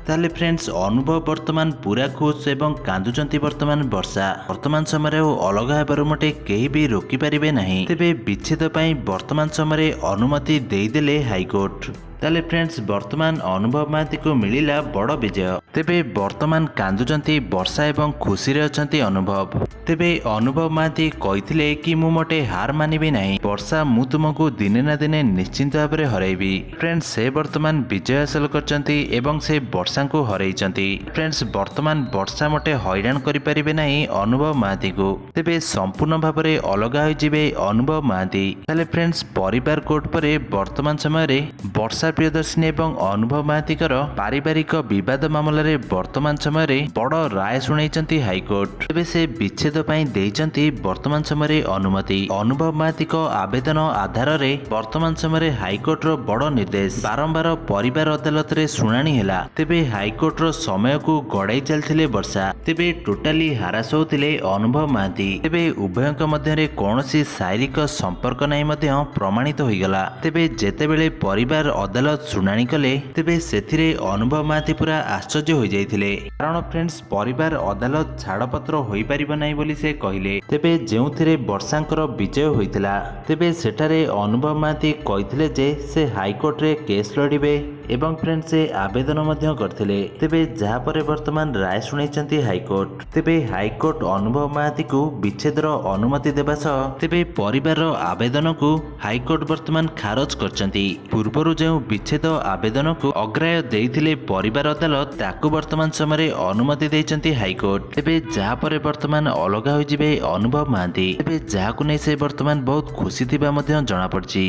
ताले फ्रेंड्स अनुभव वर्तमान पूरा खुश एवं कांदुचंती वर्तमान वर्षा वर्तमान समय अलग हेबार मटे केही भी रोकी पारिबे नहीं। तेबे विच्छेद पई वर्तमान समय अनुमति देदेले हाईकोर्ट। ताले फ्रेंड्स वर्तमान अनुभव महांती को मिलिला बड़ विजय। तेबे वर्तमान कांदुचंती वर्षा एवं खुशी रे अछंती अनुभव। तेबे अनुभव महांती कहिथिले कि मु मोटे हार मानिबी नहीं, वर्षा मु तुमको दिने ना दिने निश्चिंत भाव में हरैबी। फ्रेंड्स से वर्तमान विजय हासिल करचंती एवं से वर्षा को हरैचंती। फ्रेंड्स वर्तमान वर्षा मोटे हैरान करि परिबे नहीं अनुभव महांती को। तेबे संपूर्ण भाव में अलग हो जिवे अनुभव महांती। ताले फ्रेंड्स परिवार कोर्ट पर वर्तमान समय रे वर्षा प्रियदर्शिनी एवं अनुभव महांतीकर पारिवारिक विवाद मामलें वर्तमान समय बड़ राय शुणाई हाईकोर्ट। तेबे से विच्छेद पई देइचंती वर्तमान समय अनुमति। अनुभव महांती आवेदन आधार रे वर्तमान समय हाईकोर्ट रो बड़ निर्देश। बारंबार परिवार अदालत रे शुणाणी हैला। तेबे हाईकोर्ट रो समय को गड़ाई चलथिले वर्षा। तेबे टोटाली हारास होतिले अनुभव महांती। तेबे उभयक मध्यरे कोनोसी शारीरिक संपर्क नै मध्य प्रमाणित होइगला। तेबे जेतेबेले परिवार अदालत शुणाणी कले तेबे सेथिरे अनुभव महांती पूरा आश्चर्य हो जाइथिले। कारण फ्रेंड्स परिवार अदालत छाड़पत्र होई परिबो नै बोली से कहिले। तेबे जेउथिरे वर्षांकर विजय होइतिला तेबे सेठारे अनुभव महांती कहिथिले जे से हाईकोर्ट रे केस लड़िबे एवं फ्रेंड्स से आवेदन मध्य करथिले। तेबे जहा परे वर्तमान राय शुणाइचंती हाईकोर्ट। तेबे हाईकोर्ट अनुभव महांती को विच्छेदर अनुमति देबा सह तेबे परिवार आवेदन को हाईकोर्ट वर्तमान खारज करचंती। पूर्वरु जो विच्छेद आवेदन को अग्राह्य देइथिले परिवार अदालत ताकू वर्तमान समय अनुमति देइचंती हाईकोर्ट। तेबे जहा परे वर्तमान अलग हो जिवे अनुभव महांती। तेबे जहाकु नै से वर्तमान बहुत खुशी थिबा मध्य जणा पड़छि।